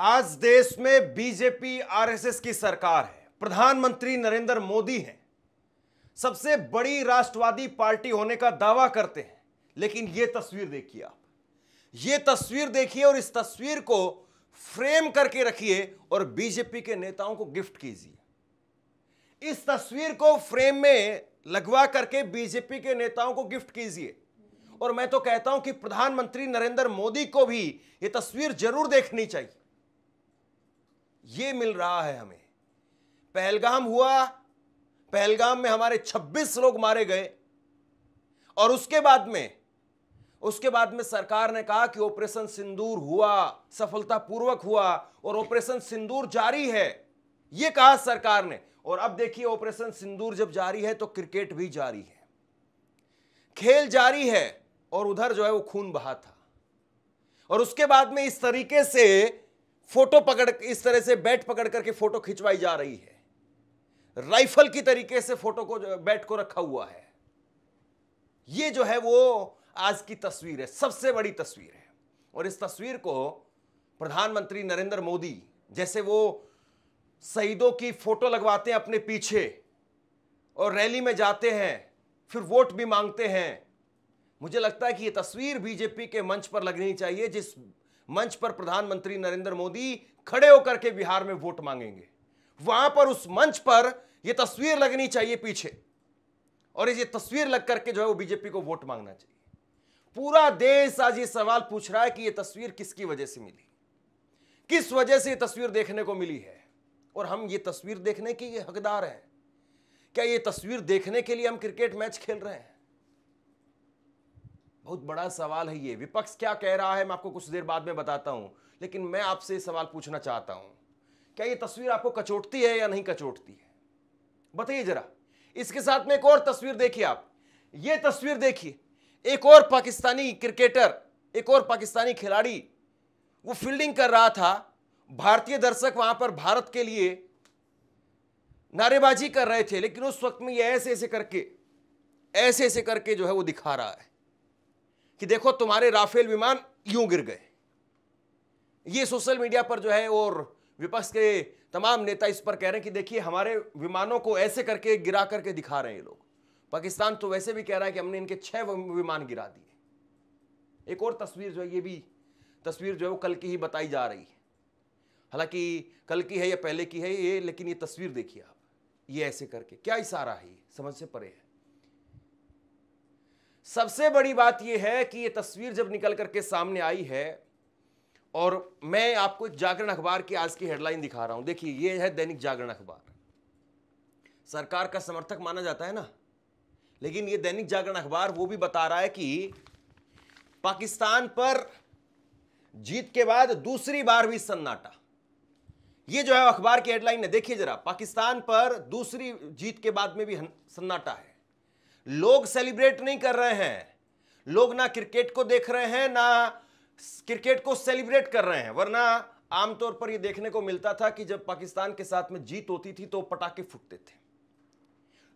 आज देश में बीजेपी आरएसएस की सरकार है, प्रधानमंत्री नरेंद्र मोदी हैं, सबसे बड़ी राष्ट्रवादी पार्टी होने का दावा करते हैं। लेकिन यह तस्वीर देखिए आप, यह तस्वीर देखिए और इस तस्वीर को फ्रेम करके रखिए और बीजेपी के नेताओं को गिफ्ट कीजिए। इस तस्वीर को फ्रेम में लगवा करके बीजेपी के नेताओं को गिफ्ट कीजिए। और मैं तो कहता हूं कि प्रधानमंत्री नरेंद्र मोदी को भी यह तस्वीर जरूर देखनी चाहिए। यह मिल रहा है हमें। पहलगाम हुआ, पहलगाम में हमारे 26 लोग मारे गए और उसके बाद में सरकार ने कहा कि ऑपरेशन सिंदूर हुआ, सफलतापूर्वक हुआ और ऑपरेशन सिंदूर जारी है, यह कहा सरकार ने। और अब देखिए, ऑपरेशन सिंदूर जब जारी है तो क्रिकेट भी जारी है, खेल जारी है और उधर जो है वो खून बहा था। और उसके बाद में इस तरीके से फोटो इस तरह से बैट पकड़ करके फोटो खिंचवाई जा रही है, राइफल की तरीके से फोटो को बैट को रखा हुआ है। ये जो है वो आज की तस्वीर है, सबसे बड़ी तस्वीर है। और इस तस्वीर को प्रधानमंत्री नरेंद्र मोदी, जैसे वो शहीदों की फोटो लगवाते हैं अपने पीछे और रैली में जाते हैं, फिर वोट भी मांगते हैं, मुझे लगता है कि यह तस्वीर बीजेपी के मंच पर लगनी चाहिए, जिस मंच पर प्रधानमंत्री नरेंद्र मोदी खड़े होकर के बिहार में वोट मांगेंगे। वहां पर उस मंच पर यह तस्वीर लगनी चाहिए पीछे, और ये तस्वीर लग करके जो है वो बीजेपी को वोट मांगना चाहिए। पूरा देश आज ये सवाल पूछ रहा है कि यह तस्वीर किसकी वजह से मिली, किस वजह से यह तस्वीर देखने को मिली है, और हम ये तस्वीर देखने के हकदार हैं। क्या ये तस्वीर देखने के लिए हम क्रिकेट मैच खेल रहे हैं? बहुत बड़ा सवाल है ये। विपक्ष क्या कह रहा है मैं आपको कुछ देर बाद में बताता हूं, लेकिन मैं आपसे ये सवाल पूछना चाहता हूं, क्या ये तस्वीर आपको कचोटती है या नहीं कचोटती है? बताइए जरा। इसके साथ में एक और तस्वीर देखिए आप, ये तस्वीर देखिए, एक और पाकिस्तानी क्रिकेटर, एक और पाकिस्तानी खिलाड़ी, वो फील्डिंग कर रहा था, भारतीय दर्शक वहां पर भारत के लिए नारेबाजी कर रहे थे, लेकिन उस वक्त में ये ऐसे ऐसे करके जो है वो दिखा रहा है कि देखो तुम्हारे राफेल विमान यूं गिर गए। ये सोशल मीडिया पर जो है, और विपक्ष के तमाम नेता इस पर कह रहे हैं कि देखिए हमारे विमानों को ऐसे करके गिरा करके दिखा रहे हैं ये लोग। पाकिस्तान तो वैसे भी कह रहा है कि हमने इनके 6 विमान गिरा दिए। एक और तस्वीर जो है, ये भी तस्वीर जो है वो कल की ही बताई जा रही है, हालांकि कल की है या पहले की है ये, लेकिन ये तस्वीर देखिए आप, ये ऐसे करके क्या इशारा है, समझ से परे है। सबसे बड़ी बात यह है कि यह तस्वीर जब निकल करके सामने आई है, और मैं आपको एक जागरण अखबार की आज की हेडलाइन दिखा रहा हूं। देखिए, यह है दैनिक जागरण अखबार। सरकार का समर्थक माना जाता है ना, लेकिन यह दैनिक जागरण अखबार वो भी बता रहा है कि पाकिस्तान पर जीत के बाद दूसरी बार भी सन्नाटा। यह जो है अखबार की हेडलाइन है, देखिए जरा, पाकिस्तान पर दूसरी जीत के बाद में भी सन्नाटा है। लोग सेलिब्रेट नहीं कर रहे हैं, लोग ना क्रिकेट को देख रहे हैं ना क्रिकेट को सेलिब्रेट कर रहे हैं। वरना आमतौर पर यह देखने को मिलता था कि जब पाकिस्तान के साथ में जीत होती थी तो पटाखे फूटते थे।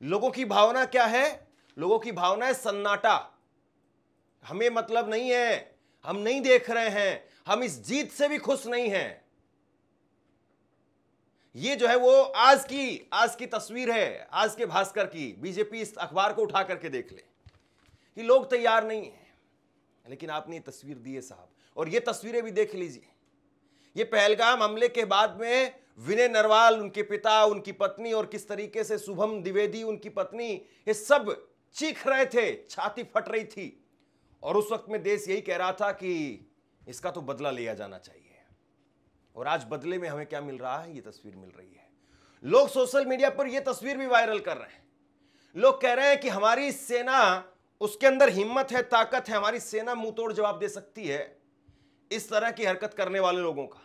लोगों की भावना क्या है? लोगों की भावना है सन्नाटा, हमें मतलब नहीं है, हम नहीं देख रहे हैं, हम इस जीत से भी खुश नहीं हैं। ये जो है वो आज की तस्वीर है, आज के भास्कर की। बीजेपी इस अखबार को उठा करके देख ले कि लोग तैयार नहीं हैं, लेकिन आपने ये तस्वीर दी है साहब, और ये तस्वीरें भी देख लीजिए। ये पहलगाम हमले के बाद में विनय नरवाल, उनके पिता, उनकी पत्नी, और किस तरीके से शुभम द्विवेदी, उनकी पत्नी, ये सब चीख रहे थे, छाती फट रही थी। और उस वक्त में देश यही कह रहा था कि इसका तो बदला लिया जाना चाहिए। और आज बदले में हमें क्या मिल रहा है? ये तस्वीर मिल रही है। लोग सोशल मीडिया पर यह तस्वीर भी वायरल कर रहे हैं। लोग कह रहे हैं कि हमारी सेना, उसके अंदर हिम्मत है, ताकत है, हमारी सेना मुंह तोड़ जवाब दे सकती है इस तरह की हरकत करने वाले लोगों का।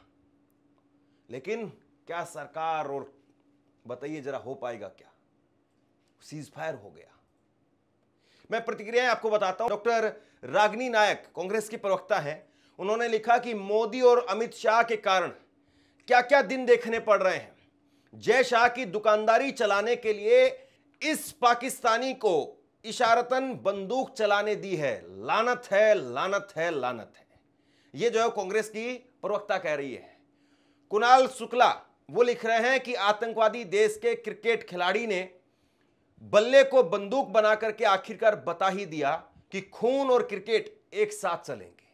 लेकिन क्या सरकार, और बताइए जरा, हो पाएगा क्या? सीज फायर हो गया। मैं प्रतिक्रियाएं आपको बताता हूं। डॉक्टर रागिनी नायक कांग्रेस की प्रवक्ता हैं, उन्होंने लिखा कि मोदी और अमित शाह के कारण क्या क्या दिन देखने पड़ रहे हैं। जय शाह की दुकानदारी चलाने के लिए इस पाकिस्तानी को इशारतन बंदूक चलाने दी है। लानत है, लानत है, लानत है। यह जो है कांग्रेस की प्रवक्ता कह रही है। कुणाल शुक्ला वो लिख रहे हैं कि आतंकवादी देश के क्रिकेट खिलाड़ी ने बल्ले को बंदूक बना करके आखिरकार बता ही दिया कि खून और क्रिकेट एक साथ चलेंगे।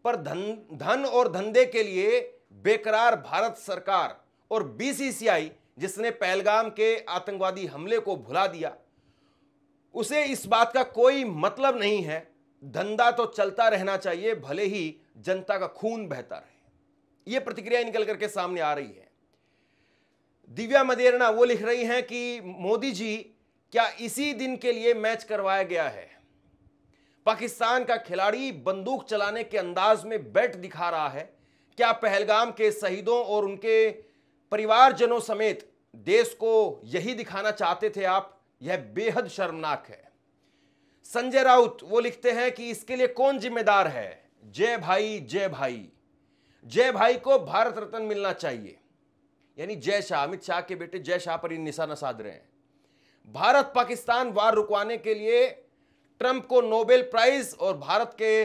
पर धन और धंधे के लिए बेकरार भारत सरकार और बीसीसीआई, जिसने पहलगाम के आतंकवादी हमले को भुला दिया, उसे इस बात का कोई मतलब नहीं है। धंधा तो चलता रहना चाहिए, भले ही जनता का खून बहता रहे। यह प्रतिक्रिया निकल करके सामने आ रही है। दिव्या मदेरना वो लिख रही हैं कि मोदी जी, क्या इसी दिन के लिए मैच करवाया गया है? पाकिस्तान का खिलाड़ी बंदूक चलाने के अंदाज में बैट दिखा रहा है। क्या पहलगाम के शहीदों और उनके परिवारजनों समेत देश को यही दिखाना चाहते थे आप? यह बेहद शर्मनाक है। संजय राउत वो लिखते हैं कि इसके लिए कौन जिम्मेदार है? जय भाई जय भाई। जय भाई को भारत रत्न मिलना चाहिए। यानी जय शाह, अमित शाह के बेटे जय शाह पर निशाना साध रहे हैं। भारत पाकिस्तान वार रुकवाने के लिए ट्रंप को नोबेल प्राइज और भारत के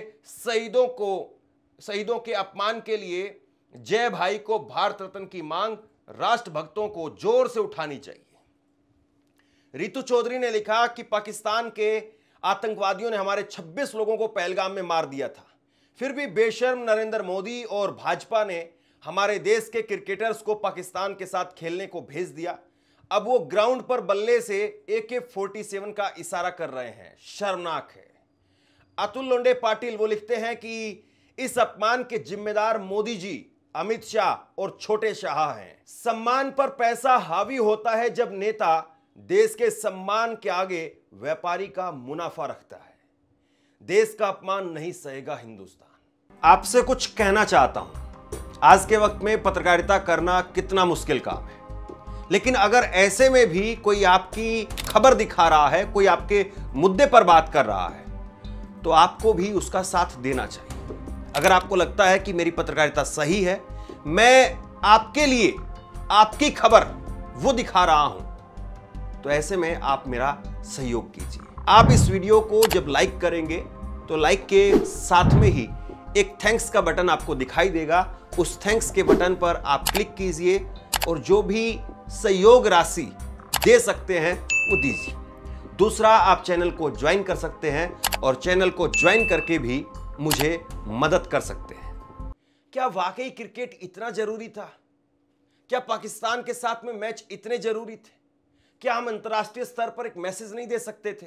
शहीदों के अपमान के लिए जय भाई को भारत रत्न की मांग राष्ट्रभक्तों को जोर से उठानी चाहिए। रितु चौधरी ने लिखा कि पाकिस्तान के आतंकवादियों ने हमारे 26 लोगों को पहलगाम में मार दिया था, फिर भी बेशर्म नरेंद्र मोदी और भाजपा ने हमारे देश के क्रिकेटर्स को पाकिस्तान के साथ खेलने को भेज दिया। अब वो ग्राउंड पर बल्ले से AK-47 का इशारा कर रहे हैं। शर्मनाक है। अतुल लोंडे पाटिल वो लिखते हैं कि इस अपमान के जिम्मेदार मोदी जी, अमित शाह और छोटे शाह हैं। सम्मान पर पैसा हावी होता है जब नेता देश के सम्मान के आगे व्यापारी का मुनाफा रखता है। देश का अपमान नहीं सहेगा हिंदुस्तान। आपसे कुछ कहना चाहता हूं। आज के वक्त में पत्रकारिता करना कितना मुश्किल काम है, लेकिन अगर ऐसे में भी कोई आपकी खबर दिखा रहा है, कोई आपके मुद्दे पर बात कर रहा है, तो आपको भी उसका साथ देना चाहिए। अगर आपको लगता है कि मेरी पत्रकारिता सही है, मैं आपके लिए आपकी खबर वो दिखा रहा हूं, तो ऐसे में आप मेरा सहयोग कीजिए। आप इस वीडियो को जब लाइक करेंगे तो लाइक के साथ में ही एक थैंक्स का बटन आपको दिखाई देगा। उस थैंक्स के बटन पर आप क्लिक कीजिए और जो भी सहयोग राशि दे सकते हैं वो दीजिए। दूसरा, आप चैनल को ज्वाइन कर सकते हैं और चैनल को ज्वाइन करके भी मुझे मदद कर सकते हैं। क्या वाकई क्रिकेट इतना जरूरी था? क्या पाकिस्तान के साथ में मैच इतने जरूरी थे? क्या हम अंतर्राष्ट्रीय स्तर पर एक मैसेज नहीं दे सकते थे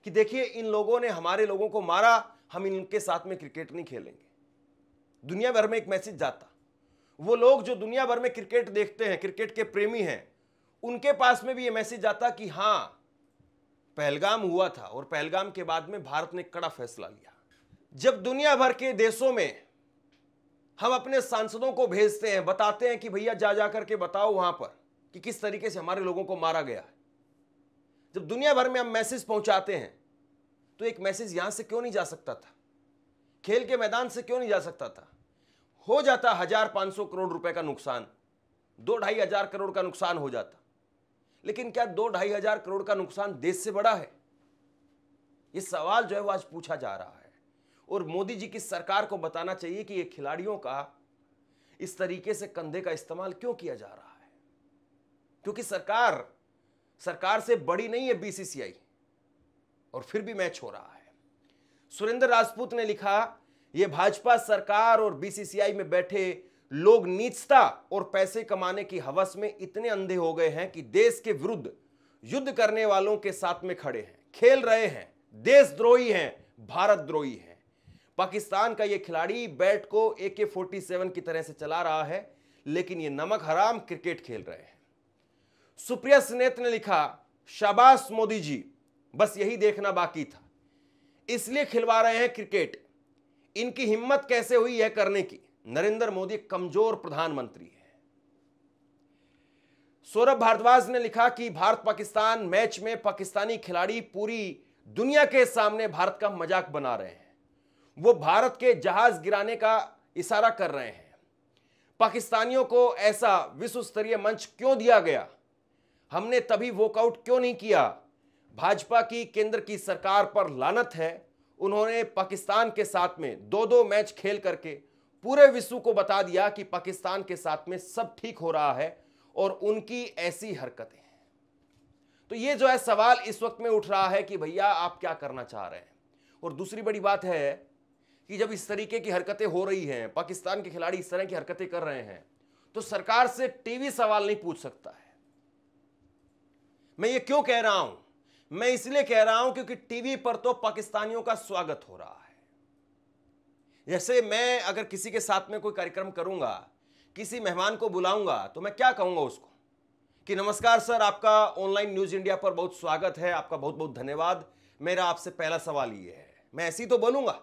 कि देखिए, इन लोगों ने हमारे लोगों को मारा, हम इनके साथ में क्रिकेट नहीं खेलेंगे? दुनिया भर में एक मैसेज जाता। वो लोग जो दुनिया भर में क्रिकेट देखते हैं, क्रिकेट के प्रेमी हैं, उनके पास में भी ये मैसेज जाता कि हां, पहलगाम हुआ था और पहलगाम के बाद में भारत ने कड़ा फैसला लिया। जब दुनिया भर के देशों में हम अपने सांसदों को भेजते हैं, बताते हैं कि भैया जा करके बताओ वहां पर कि किस तरीके से हमारे लोगों को मारा गया है, जब दुनिया भर में हम मैसेज पहुंचाते हैं, तो एक मैसेज यहां से क्यों नहीं जा सकता था? खेल के मैदान से क्यों नहीं जा सकता था? हो जाता 1500 करोड़ रुपए का नुकसान, 2-2.5 हजार करोड़ का नुकसान हो जाता। लेकिन क्या 2-2.5 हजार करोड़ का नुकसान देश से बड़ा है? यह सवाल जो है वो आज पूछा जा रहा है। और मोदी जी की सरकार को बताना चाहिए कि ये खिलाड़ियों का इस तरीके से कंधे का इस्तेमाल क्यों किया जा रहा है। क्योंकि सरकार से बड़ी नहीं है बीसीसीआई, और फिर भी मैच हो रहा है। सुरेंद्र राजपूत ने लिखा, यह भाजपा सरकार और बीसीसीआई में बैठे लोग नीचता और पैसे कमाने की हवस में इतने अंधे हो गए हैं कि देश के विरुद्ध युद्ध करने वालों के साथ में खड़े हैं, खेल रहे हैं, देशद्रोही हैं, भारतद्रोही हैं। पाकिस्तान का यह खिलाड़ी बैट को AK-47 की तरह से चला रहा है, लेकिन ये नमक हराम क्रिकेट खेल रहे हैं। सुप्रिया स्नेत ने लिखा, शाबाश मोदी जी, बस यही देखना बाकी था, इसलिए खिलवा रहे हैं क्रिकेट। इनकी हिम्मत कैसे हुई यह करने की? नरेंद्र मोदी कमजोर प्रधानमंत्री है। सौरभ भारद्वाज ने लिखा कि भारत पाकिस्तान मैच में पाकिस्तानी खिलाड़ी पूरी दुनिया के सामने भारत का मजाक बना रहे हैं। वो भारत के जहाज गिराने का इशारा कर रहे हैं। पाकिस्तानियों को ऐसा विश्व स्तरीय मंच क्यों दिया गया? हमने तभी वॉकआउट क्यों नहीं किया? भाजपा की केंद्र की सरकार पर लानत है। उन्होंने पाकिस्तान के साथ में 2-2 मैच खेल करके पूरे विश्व को बता दिया कि पाकिस्तान के साथ में सब ठीक हो रहा है और उनकी ऐसी हरकतें। तो ये जो है सवाल इस वक्त में उठ रहा है कि भैया आप क्या करना चाह रहे हैं। और दूसरी बड़ी बात है कि जब इस तरीके की हरकतें हो रही हैं, पाकिस्तान के खिलाड़ी इस तरह की हरकतें कर रहे हैं, तो सरकार से टीवी सवाल नहीं पूछ सकता है। मैं ये क्यों कह रहा हूं? मैं इसलिए कह रहा हूं क्योंकि टीवी पर तो पाकिस्तानियों का स्वागत हो रहा है। जैसे मैं अगर किसी के साथ में कोई कार्यक्रम करूंगा, किसी मेहमान को बुलाऊंगा, तो मैं क्या कहूंगा उसको कि नमस्कार सर, आपका ऑनलाइन न्यूज इंडिया पर बहुत स्वागत है, आपका बहुत बहुत धन्यवाद। मेरा आपसे पहला सवाल ये है, मैं ऐसे ही तो बोलूंगा।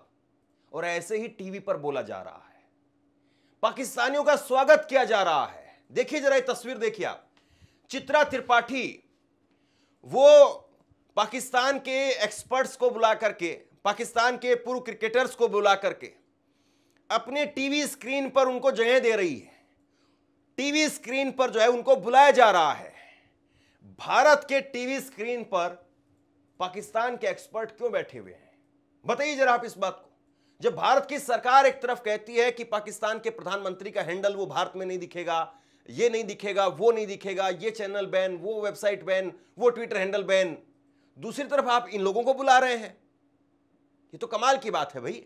और ऐसे ही टीवी पर बोला जा रहा है, पाकिस्तानियों का स्वागत किया जा रहा है। देखिए जरा ये तस्वीर देखिए आप, चित्रा त्रिपाठी वो पाकिस्तान के एक्सपर्ट्स को बुला करके, पाकिस्तान के पूर्व क्रिकेटर्स को बुला करके अपने टीवी स्क्रीन पर उनको जगह दे रही है। टीवी स्क्रीन पर जो है उनको बुलाया जा रहा है। भारत के टीवी स्क्रीन पर पाकिस्तान के एक्सपर्ट क्यों बैठे हुए हैं? बताइए जरा आप इस बात को। जब भारत की सरकार एक तरफ कहती है कि पाकिस्तान के प्रधानमंत्री का हैंडल वो भारत में नहीं दिखेगा, ये नहीं दिखेगा, वो नहीं दिखेगा, ये चैनल बैन, वो वेबसाइट बैन, वो ट्विटर हैंडल बैन, दूसरी तरफ आप इन लोगों को बुला रहे हैं। ये तो कमाल की बात है भाई।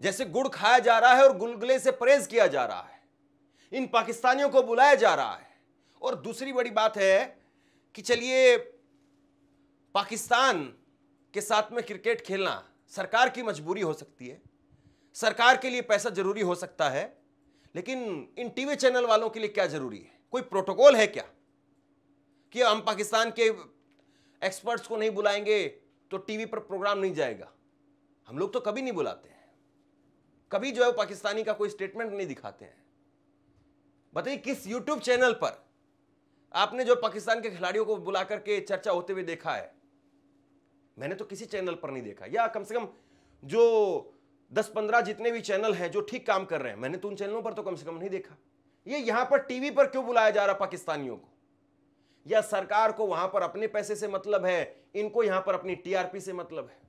जैसे गुड़ खाया जा रहा है और गुलगुले से परहेज किया जा रहा है, इन पाकिस्तानियों को बुलाया जा रहा है। और दूसरी बड़ी बात है कि चलिए पाकिस्तान के साथ में क्रिकेट खेलना सरकार की मजबूरी हो सकती है, सरकार के लिए पैसा जरूरी हो सकता है, लेकिन इन टीवी चैनल वालों के लिए क्या जरूरी है? कोई प्रोटोकॉल है क्या कि हम पाकिस्तान के एक्सपर्ट्स को नहीं बुलाएंगे तो टीवी पर प्रोग्राम नहीं जाएगा? हम लोग तो कभी नहीं बुलाते हैं, कभी जो है पाकिस्तानी का कोई स्टेटमेंट नहीं दिखाते हैं। बताइए किस यूट्यूब चैनल पर आपने जो पाकिस्तान के खिलाड़ियों को बुला करके चर्चा होते हुए देखा है? मैंने तो किसी चैनल पर नहीं देखा, या कम से कम जो 10-15 जितने भी चैनल हैं जो ठीक काम कर रहे हैं, मैंने तो उन चैनलों पर तो कम से कम नहीं देखा। ये यहां पर टीवी पर क्यों बुलाया जा रहा पाकिस्तानियों को? या सरकार को वहां पर अपने पैसे से मतलब है, इनको यहां पर अपनी टीआरपी से मतलब है,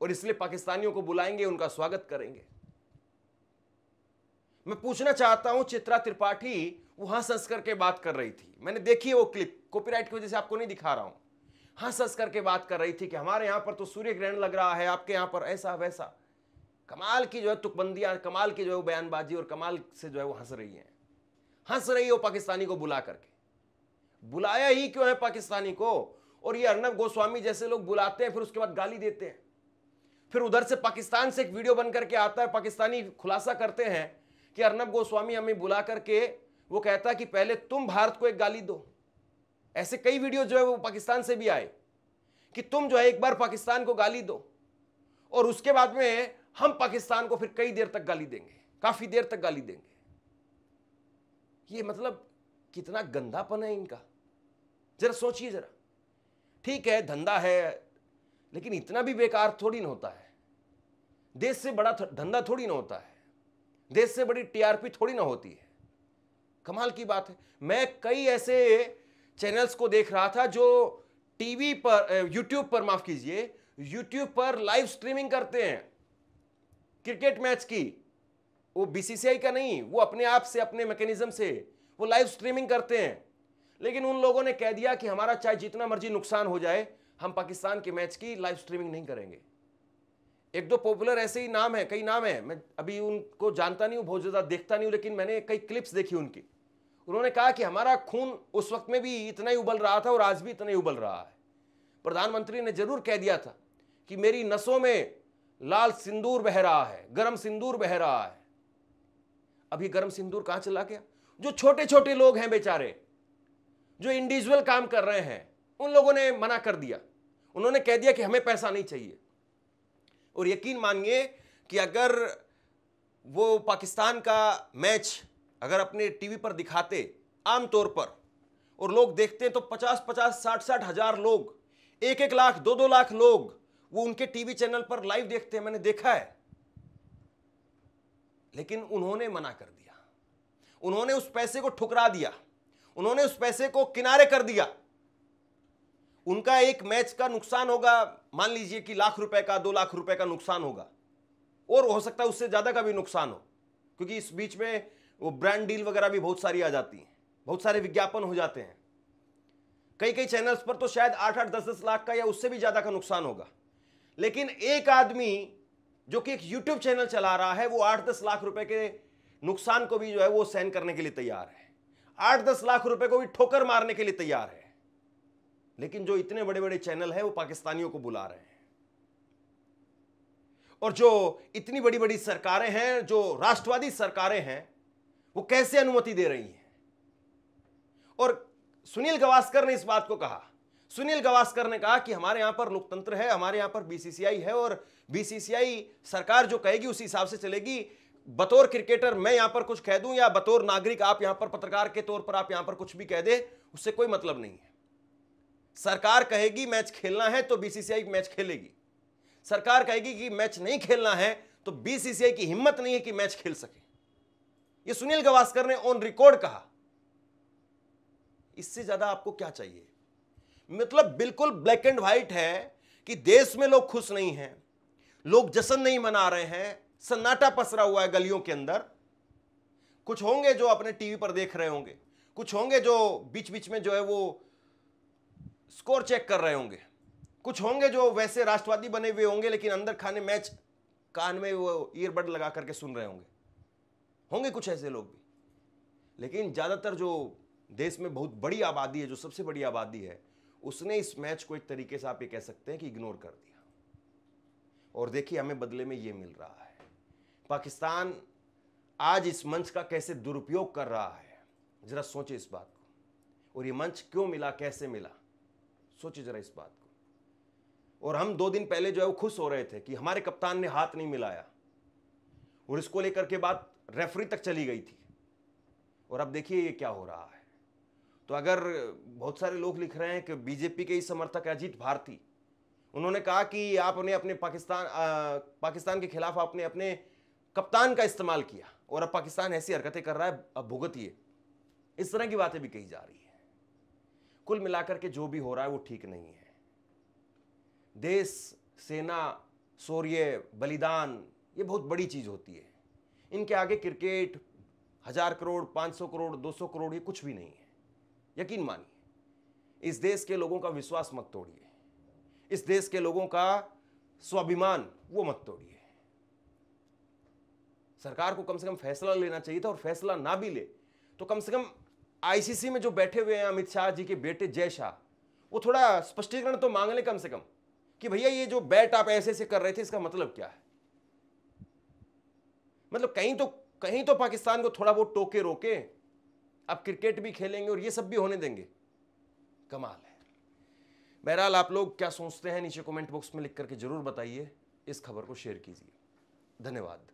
और इसलिए पाकिस्तानियों को बुलाएंगे, उनका स्वागत करेंगे। मैं पूछना चाहता हूं, चित्रा त्रिपाठी वहां हंस करके बात कर रही थी, मैंने देखी वो क्लिप, कॉपीराइट की वजह से आपको नहीं दिखा रहा हूं। हंस करके बात कर रही थी कि हमारे यहां पर तो सूर्य ग्रहण लग रहा है, आपके यहां पर ऐसा वैसा। कमाल की जो है तुकबंदियां, कमाल की जो है बयानबाजी, और कमाल से जो है वो हंस रही है वो पाकिस्तानी को बुला करके। बुलाया ही क्यों है पाकिस्तानी को? और ये अर्नब गोस्वामी जैसे लोग बुलाते हैं, फिर उसके बाद गाली देते हैं। फिर उधर से पाकिस्तान से एक वीडियो बन करके आता है, पाकिस्तानी खुलासा करते हैं कि अर्नब गोस्वामी हमें बुला करके वो कहता है कि पहले तुम भारत को एक गाली दो। ऐसे कई वीडियो जो है वो पाकिस्तान से भी आए कि तुम जो है एक बार पाकिस्तान को गाली दो और उसके बाद में हम पाकिस्तान को फिर कई देर तक गाली देंगे, काफी देर तक गाली देंगे। ये मतलब कितना गंदापन है इनका, जरा सोचिए जरा। ठीक है धंधा है, लेकिन इतना भी बेकार थोड़ी ना होता है। देश से बड़ा धंधा थोड़ी ना होता है, देश से बड़ी टीआरपी थोड़ी ना होती है। कमाल की बात है। मैं कई ऐसे चैनल्स को देख रहा था जो टीवी पर, यूट्यूब पर, माफ कीजिए, यूट्यूब पर लाइव स्ट्रीमिंग करते हैं क्रिकेट मैच की। वो बीसीसीआई का नहीं, वो अपने आप से, अपने मैकेनिज्म से वो लाइव स्ट्रीमिंग करते हैं। लेकिन उन लोगों ने कह दिया कि हमारा चाहे जितना मर्जी नुकसान हो जाए, हम पाकिस्तान के मैच की लाइव स्ट्रीमिंग नहीं करेंगे। एक दो पॉपुलर ऐसे ही नाम है, कई नाम है, मैं अभी उनको जानता नहीं हूं, बहुत ज्यादा देखता नहीं हूं, लेकिन मैंने कई क्लिप्स देखी उनकी। उन्होंने कहा कि हमारा खून उस वक्त में भी इतना ही उबल रहा था और आज भी इतना ही उबल रहा है। प्रधानमंत्री ने जरूर कह दिया था कि मेरी नसों में लाल सिंदूर बह रहा है, गरम सिंदूर बह रहा है। अभी गरम सिंदूर कहां चला गया? जो छोटे छोटे लोग हैं बेचारे, जो इंडिविजुअल काम कर रहे हैं, उन लोगों ने मना कर दिया। उन्होंने कह दिया कि हमें पैसा नहीं चाहिए। और यकीन मानिए कि अगर वो पाकिस्तान का मैच अगर अपने टीवी पर दिखाते आमतौर पर, और लोग देखते, तो 50-50, 60-60 हजार लोग, 1-1 लाख, 2-2 लाख लोग वो उनके टीवी चैनल पर लाइव देखते हैं, मैंने देखा है। लेकिन उन्होंने मना कर दिया, उन्होंने उस पैसे को ठुकरा दिया, उन्होंने उस पैसे को किनारे कर दिया। उनका एक मैच का नुकसान होगा, मान लीजिए कि ₹1 लाख का, ₹2 लाख का नुकसान होगा, और हो सकता है उससे ज्यादा का भी नुकसान हो, क्योंकि इस बीच में वो ब्रांड डील वगैरह भी बहुत सारी आ जाती हैं, बहुत सारे विज्ञापन हो जाते हैं। कई कई चैनल्स पर तो शायद 8-8, 10-10 लाख का या उससे भी ज्यादा का नुकसान होगा। लेकिन एक आदमी जो कि एक यूट्यूब चैनल चला रहा है, वो 8-10 लाख रुपए के नुकसान को भी जो है वो सहन करने के लिए तैयार है, 8-10 लाख रुपए को भी ठोकर मारने के लिए तैयार है। लेकिन जो इतने बड़े बड़े चैनल हैं वो पाकिस्तानियों को बुला रहे हैं, और जो इतनी बड़ी बड़ी सरकारें हैं, जो राष्ट्रवादी सरकारें हैं, वो कैसे अनुमति दे रही हैं। और सुनील गावस्कर ने इस बात को कहा। सुनील गावस्कर ने कहा कि हमारे यहां पर लोकतंत्र है, हमारे यहां पर बीसीसीआई है, और बीसीसीआई सरकार जो कहेगी उसी हिसाब से चलेगी। बतौर क्रिकेटर मैं यहां पर कुछ कह दूं या बतौर नागरिक आप यहां पर पत्रकार के तौर पर आप यहां पर कुछ भी कह दे, उससे कोई मतलब नहीं है। सरकार कहेगी मैच खेलना है तो बीसीसीआई मैच खेलेगी, सरकार कहेगी कि मैच नहीं खेलना है तो बीसीसीआई की हिम्मत नहीं है कि मैच खेल सके। यह सुनील गावस्कर ने ऑन रिकॉर्ड कहा। इससे ज्यादा आपको क्या चाहिए? मतलब बिल्कुल ब्लैक एंड व्हाइट है कि देश में लोग खुश नहीं हैं, लोग जश्न नहीं मना रहे हैं, सन्नाटा पसरा हुआ है गलियों के अंदर। कुछ होंगे जो अपने टीवी पर देख रहे होंगे, कुछ होंगे जो बीच बीच में जो है वो स्कोर चेक कर रहे होंगे, कुछ होंगे जो वैसे राष्ट्रवादी बने हुए होंगे लेकिन अंदर खाने मैच कान में वो ईयरबड लगा करके सुन रहे होंगे कुछ ऐसे लोग भी। लेकिन ज्यादातर जो देश में बहुत बड़ी आबादी है, जो सबसे बड़ी आबादी है, उसने इस मैच को एक तरीके से आप ये कह सकते हैं कि इग्नोर कर दिया। और देखिए हमें बदले में ये मिल रहा है। पाकिस्तान आज इस मंच का कैसे दुरुपयोग कर रहा है, जरा सोचे इस बात को। और ये मंच क्यों मिला, कैसे मिला, सोचिए जरा इस बात को। और हम 2 दिन पहले जो है वो खुश हो रहे थे कि हमारे कप्तान ने हाथ नहीं मिलाया, और इसको लेकर के बात रेफरी तक चली गई थी। और अब देखिए ये क्या हो रहा है। तो अगर बहुत सारे लोग लिख रहे हैं कि बीजेपी के ही समर्थक अजीत भारती, उन्होंने कहा कि आपने अपने पाकिस्तान के खिलाफ आपने अपने कप्तान का इस्तेमाल किया और अब पाकिस्तान ऐसी हरकतें कर रहा है, अब भुगतिए। इस तरह की बातें भी कही जा रही है। कुल मिलाकर के जो भी हो रहा है वो ठीक नहीं है। देश, सेना, शौर्य, बलिदान ये बहुत बड़ी चीज होती है। इनके आगे क्रिकेट 1000 करोड़, 500 करोड़, 200 करोड़ ये कुछ भी नहीं है। यकीन मानिए, इस देश के लोगों का विश्वास मत तोड़िए, इस देश के लोगों का स्वाभिमान वो मत तोड़िए। सरकार को कम से कम फैसला लेना चाहिए था, और फैसला ना भी ले तो कम से कम आईसीसी में जो बैठे हुए हैं अमित शाह जी के बेटे जय शाह, वो थोड़ा स्पष्टीकरण तो मांग ले कम से कम कि भैया ये जो बैट आप ऐसे ऐसे कर रहे थे इसका मतलब क्या है। मतलब कहीं तो पाकिस्तान को थोड़ा बहुत टोके रोके। अब क्रिकेट भी खेलेंगे और ये सब भी होने देंगे, कमाल है। बहरहाल आप लोग क्या सोचते हैं नीचे कमेंट बॉक्स में लिख करके जरूर बताइए। इस खबर को शेयर कीजिए। धन्यवाद।